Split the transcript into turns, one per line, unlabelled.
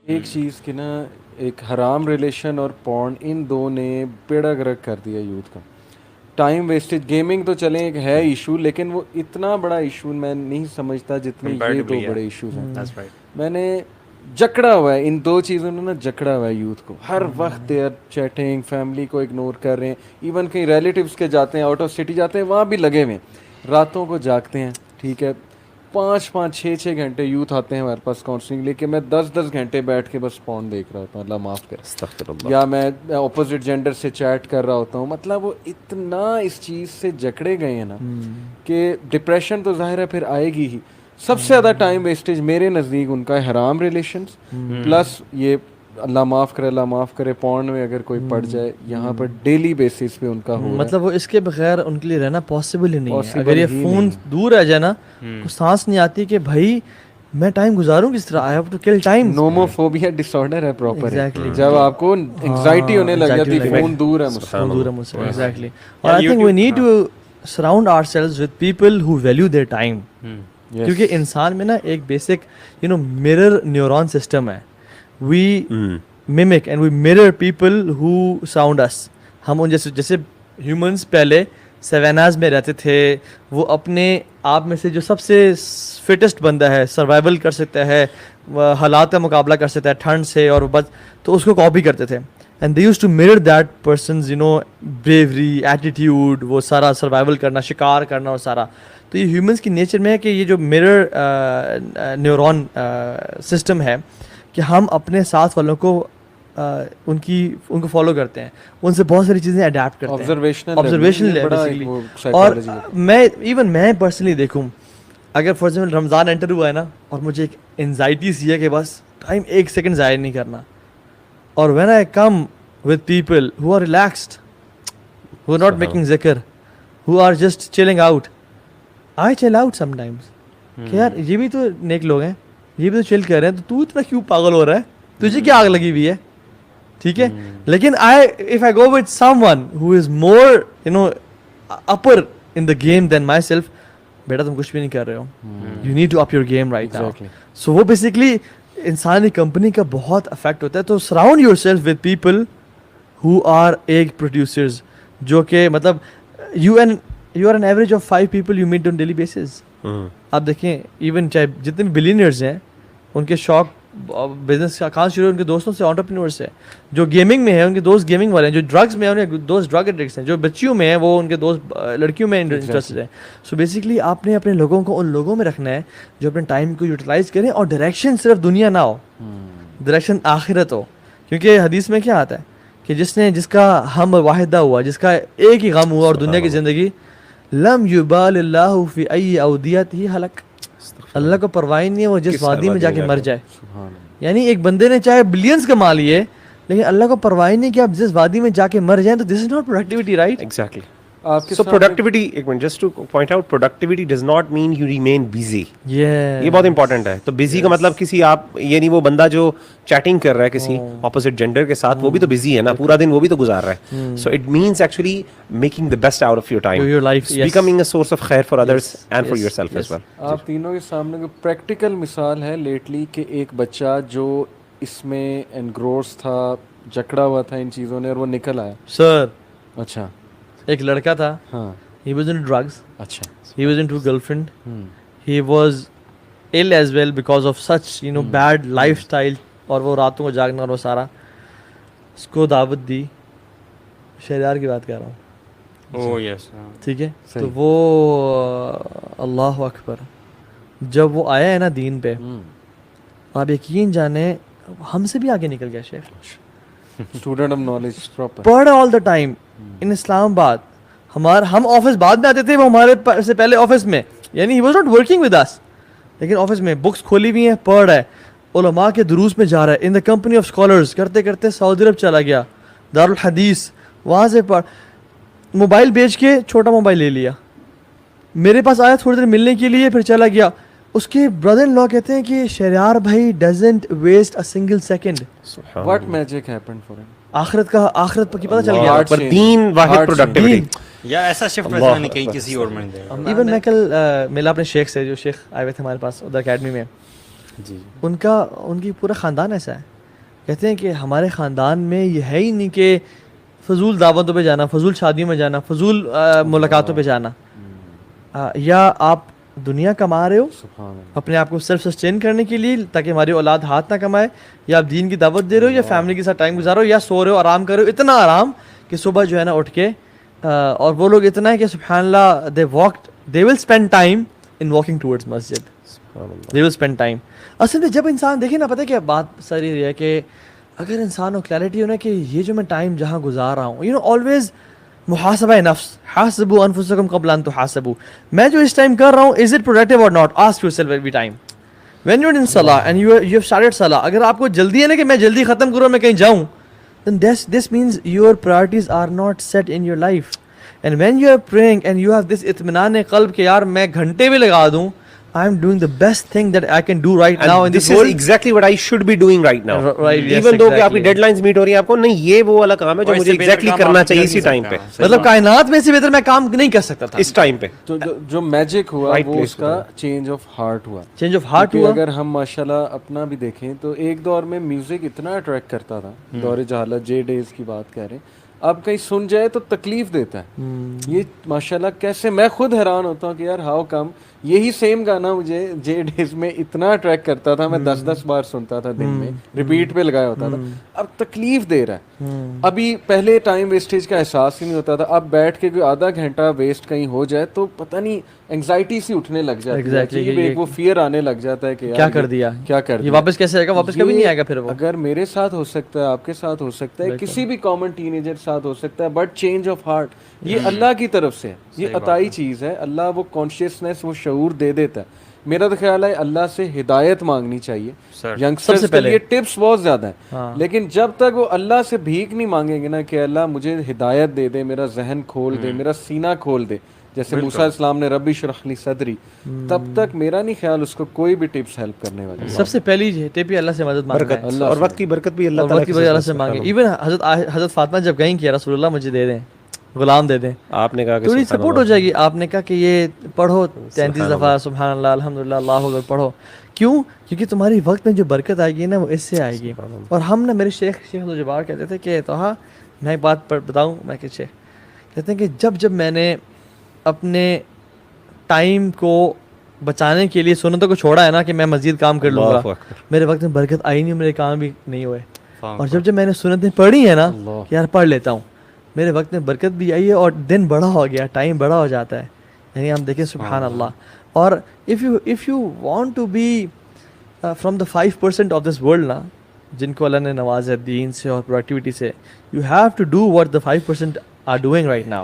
ایک چیز کہ نا ایک حرام ریلیشن اور پورن ان دو نے بیڑا گرک کر دیا یوتھ کا. ٹائم ویسٹیج گیمنگ تو چلیں ایک ہے ایشو, لیکن وہ اتنا بڑا ایشو میں نہیں سمجھتا جتنے یہ دو بڑے ایشوز ہیں. میں نے جکڑا ہوا ہے ان دو چیزوں نے نا, جکڑا ہوا ہے یوتھ کو. ہر وقت دے آر چیٹنگ, فیملی کو اگنور کر رہے ہیں, ایون کہیں ریلیٹیوس کے جاتے ہیں, آؤٹ آف سٹی جاتے ہیں, وہاں بھی لگے ہوئے ہیں, راتوں کو جاگتے ہیں. ٹھیک ہے, 5-6 گھنٹے یوتھ آتے ہیں ہمارے پاس کاؤنسلنگ لے کے, میں 10 گھنٹے بیٹھ کے بس فون دیکھ رہا ہوتا ہوں, اللہ معاف کرے, یا میں اپوزٹ جینڈر سے چیٹ کر رہا ہوتا ہوں. مطلب وہ اتنا اس چیز سے جکڑے گئے ہیں نا کہ ڈپریشن تو ظاہر ہے پھر آئے گی ہی. سب سے زیادہ ٹائم ویسٹیج میرے نزدیک ان کا حرام ریلیشنز, پلس یہ اللہ معاف کرے پورن میں اگر کوئی پڑ جائے, یہاں پر ڈیلی بیسس پہ ان کا ہو.
مطلب وہ اس کے بغیر ان کے لیے رہنا پاسبل ہی نہیں ہے. اگر یہ فون دور رہ جائے نا, کو سانس نہیں آتی کہ بھائی میں ٹائم گزاروں کس طرح, I have to kill time.
Nomophobia disorder ہے پراپر, جب آپ کو انگزائٹی ہونے لگ جاتی ہے فون دور ہے مجھ سے.
ایگزیکٹلی. اور I think we need to surround ourselves with people who value their time, کیونکہ انسان میں نا ایک بیسک مرر نیورون سسٹم ہے. وی mimic and we mirror people who sound us. ہم ان جیسے ہیومنس پہلے سیواناز میں رہتے تھے, وہ اپنے آپ میں سے جو سب سے فٹسٹ بندہ ہے, سروائیول کر سکتا ہے, حالات کا مقابلہ کر سکتا ہے ٹھنڈ سے, اور بس تو اس کو کاپی کرتے تھے. And they used to mirror that person's bravery, attitude, وہ سارا سروائیول کرنا, شکار کرنا, وہ سارا. تو یہ ہیومنس کی نیچر میں ہے کہ یہ جو mirror نیورون سسٹم ہے کہ ہم اپنے ساتھ والوں کو ان کو فالو کرتے ہیں, ان سے بہت ساری چیزیں اڈیپٹ کرتے ہیں, آبزرویشن. اور میں پرسنلی دیکھوں, اگر فار ایگزامپل رمضان انٹر ہوا ہے نا, اور مجھے ایک انزائٹی سی ہے کہ بس ٹائم 1 سیکنڈ ضائع نہیں کرنا, اور when I come with people who are relaxed, who are not making ذکر, who are just chilling out, I chill out some times کہ یار یہ بھی تو نیک لوگ ہیں, یہ بھی تو چل کر رہے ہیں, تو اتنا کیوں پاگل ہو رہا ہے, تجھے کیا آگ لگی ہوئی ہے. ٹھیک ہے, لیکن if I go with someone who is more upper in the game than myself, بیٹا تم کچھ بھی نہیں کر رہے ہو, you need to up your game right now. So وہ بیسکلی انسانی کمپنی کا بہت افیکٹ ہوتا ہے. تو surround yourself with people who are egg producers, جو کہ مطلب you are an average of 5 people you meet on daily basis. آپ دیکھیں ایون چاہے جتنے بھی بلینئرز ہیں, ان کے شوق بزنس کا کہاں شروع, ان کے دوستوں سے انٹرپرینورس ہیں. جو گیمنگ میں ہیں ان کے دوست گیمنگ والے ہیں, جو ڈرگس میں ہیں ان کے دوست ڈرگ ایڈکٹس ہیں, جو بچیوں میں ہیں وہ ان کے دوست لڑکیوں میں انٹرسٹڈ ہیں. سو بیسکلی آپ نے اپنے لوگوں کو ان لوگوں میں رکھنا ہے جو اپنے ٹائم کو یوٹیلائز کریں, اور ڈائریکشن صرف دنیا نہ ہو, ڈائریکشن آخرت ہو. کیونکہ حدیث میں کیا آتا ہے کہ جس کا ہم واحدہ ہوا, جس کا ایک ہی غم ہوا اور دنیا کی زندگی, لم یبال اللہ فی ای اودیتہ ہلک, اللہ کو پرواہ نہیں ہے وہ جس وادی میں جا کے مر جائے. یعنی ایک بندے نے چاہے بلینز کما لیے, لیکن اللہ کو پرواہ نہیں کہ آپ جس وادی میں جا کے مر جائیں, تو this is not productivity, right?
Exactly. So productivity, ایک منٹ just to point out, productivity does not mean you remain busy. یہ بہت امپورٹنٹ ہے. تو busy کا مطلب کسی آپ یعنی وہ بندہ جو چیٹنگ کر رہا ہے کسی opposite gender کے ساتھ, وہ بھی تو busy ہے نا, پورا دن وہ بھی تو گزار رہا ہے. So it means actually making the best out of your time,
your life,
becoming a source of khair for others and for yourself as well.
آپ تینوں کے سامنے کوئی پریکٹیکل مثال ہے لیٹلی کہ ایک بچہ جو اس میں انگروس تھا, جکڑا ہوا تھا ان چیزوں نے, اور وہ نکل آیا؟
سر
اچھا,
ایک لڑکا تھا,
ہاں,
he was into drugs,
اچھا,
he was into girlfriend, he was ill as well because of such bad lifestyle, اور وہ راتوں کو جاگنا اور وہ سارا. اس کو دعوت دی, شہریار کی بات کر رہا ہوں, ٹھیک ہے, تو وہ اللہ اکبر جب وہ آیا ہے نا دین پہ, آپ یقین جانے ہم سے بھی آگے نکل گیا شیخ.
اسٹوڈنٹ آف نالج, پراپر
پڑھ آل دا ٹائم ان اسلام آباد. ہم آفس بعد میں آتے تھے, وہ ہمارے سے پہلے آفس میں, یعنی he was not working with us, لیکن آفس میں بکس کھولی ہوئی ہیں, پڑھ رہا ہے, علماء کے دروس میں جا رہا ہے, ان دا کمپنی آف اسکالرز, کرتے کرتے سعودی عرب چلا گیا, دارالحدیث, وہاں سے پڑھ, موبائل بیچ کے چھوٹا موبائل لے لیا, میرے پاس آیا تھوڑی دیر ملنے کے لیے, پھر چلا گیا. اس کے برادر ان لا کہتے ہیں کہ شہریار بھائی doesn't waste a single second.
What magic happened for him?
آخرت پر کی پتہ چل گیا,
پر دین واحد پروڈکٹیوٹی
یا ایسا شفٹ ویسا نہیں کہیں کسی اور میں.
ایون میں کل ملا اپنے شیخ سے, جو شیخ آئے ہوئے تھے ہمارے پاس ادھر اکیڈمی میں,
جی,
ان کی پورا خاندان ایسا ہے, کہتے ہیں کہ ہمارے خاندان میں یہ ہے ہی نہیں کہ فضول دعوتوں پہ جانا، فضول شادیوں میں جانا، فضول ملاقاتوں پہ جانا. یا آپ دنیا کما رہے ہو اپنے آپ کو سیلف سسٹین کرنے کے لیے تاکہ ہماری اولاد ہاتھ نہ کمائے، یا آپ دین کی دعوت دے رہے ہو، یا فیملی کے ساتھ ٹائم گزارو، یا سو رہے ہو آرام کر رہے ہو، اتنا آرام کہ صبح جو ہے نا اٹھ کے اور وہ لوگ اتنا ہے کہ سبحان اللہ they will spend time in walking towards masjid. They will spend time. اصل میں جب انسان دیکھیں نا، پتہ ہے کہ بات ساری یہ ہے کہ اگر انسان کو کلیئرٹی ہو نا کہ یہ جو میں ٹائم جہاں گزار رہا ہوں، always محاسبہ نفس، حاسبوا انفسکم قبل ان تحاسبوا، میں جو اس ٹائم کر رہا ہوں is it productive or not? Ask yourself every time. When you're in salah and you have started salah، اگر آپ کو جلدی ہے نا کہ میں جلدی ختم کروں، میں کہیں جاؤں، then this means your priorities are not set in your life. And when you are praying and you have this اطمینان قلب کہ یار میں گھنٹے بھی لگا دوں، I am doing the best thing that I can do right now in this
this
world.
is exactly what I should be doing right now.
Right, yes,
Even though کہ آپ کی
exactly.
ڈیڈ لائنز میٹ ہو رہی ہیں، آپ کو نہیں یہ وہ والا کام ہے جو مجھے ایگزیکٹلی کرنا چاہیے اسی ٹائم پہ،
مطلب کائنات میں سے بہتر میں کام نہیں کر سکتا تھا
اس ٹائم پہ.
تو جو میجک ہوا
Right
وہ
place
اس کا چینج آف ہارٹ ہوا.
چینج آف ہارٹ
کیونکہ
ہوا.
اگر ہم ماشاءاللہ اپنا بھی دیکھیں تو ایک دور میں میوزک اتنا اٹریکٹ کرتا تھا، دور جہالت جے ڈیز کی بات کہہ رہے ہیں، اب کہیں سن جائے تو تکلیف دیتا ہے. یہ ماشاءاللہ کیسے، میں خود حیران ہوتا ہوں کہ یار ہاؤ کم یہی سیم گانا مجھے جے ڈیز میں اتنا اٹریکٹ کرتا تھا، میں 10 بار سنتا تھا دن میں، ریپیٹ پہ لگایا ہوتا تھا، اب تکلیف دے رہا ہے. ابھی پہلے ٹائم ویسٹیج کا احساس ہی نہیں ہوتا تھا، اب بیٹھ کے کوئی آدھا گھنٹہ ویسٹ کہیں ہو جائے تو پتہ نہیں انگزائٹی سی اٹھنے لگ جاتی ہے، ایک وہ فیئر آنے لگ جاتا ہے کہ
کیا کر دیا،
کیا کر
یہ
دیا،
واپس کیسے آئے گا، واپس کبھی نہیں آئے گا. پھر وہ
اگر میرے ساتھ ہو سکتا ہے، آپ کے ساتھ ہو سکتا ہے، کسی بھی کامن ٹین ایجر ساتھ ہو سکتا ہے، بٹ چینج آف ہارٹ یہ اللہ کی طرف سے، یہ عطائی چیز ہے. اللہ وہ کانشیسنیس، وہ شعور دے دیتا ہے. میرا تو خیال ہے اللہ سے ہدایت مانگنی چاہیے. ینگسٹرز کے لیے ٹپس بہت زیادہ ہیں، لیکن جب تک وہ اللہ سے بھیک نہیں مانگیں گے نا کہ اللہ مجھے ہدایت دے دے، میرا ذہن کھول دے، میرا سینہ کھول دے، جیسے موسیٰ علیہ السلام نے ربی اشرح لی صدری، تب تک میرا نہیں خیال اس کو کوئی بھی ٹپس ہیلپ کرنے والی.
سب سے پہلی ٹپ ہی اللہ سے مدد مانگنا ہے،
اور وقت کی برکت بھی اللہ
تعالیٰ کی اللہ سے مانگے. ایون حضرت فاطمہ جب کہیں کہ رسول اللہ مجھے دے دیں، غلام دے دیں،
آپ نے کہا کہ
تھوڑی سپورٹ ہو جائے گی. آپ نے کہا کہ یہ پڑھو 33 دفعہ سبحان اللہ الحمدللہ اللہ اکبر پڑھو. کیوں؟ کیونکہ تمہاری وقت میں جو برکت آئے گی نا وہ اس سے آئے گی. اور ہم نا، میرے شیخ الجبار کہتے تھے کہ توہا میں ایک بات بتاؤں، میں کہ شیخ کہتے ہیں کہ جب میں نے اپنے ٹائم کو بچانے کے لیے سنتوں کو چھوڑا ہے نا کہ میں مزید کام کر لوں گا، میرے وقت میں برکت آئی نہیں، میرے کام بھی نہیں ہوئے. اور جب میں نے سنتیں پڑھی ہیں نا کہ یار پڑھ لیتا ہوں، میرے وقت میں برکت بھی آئی ہے اور دن بڑا ہو گیا، ٹائم بڑا ہو جاتا ہے. یعنی ہم دیکھیں سبحان اللہ. اور if you want to be from the 5% of this world نا، جن کو اللہ نے نوازا دین سے اور پروڈکٹیوٹی سے، you have to do what the 5% are doing right now.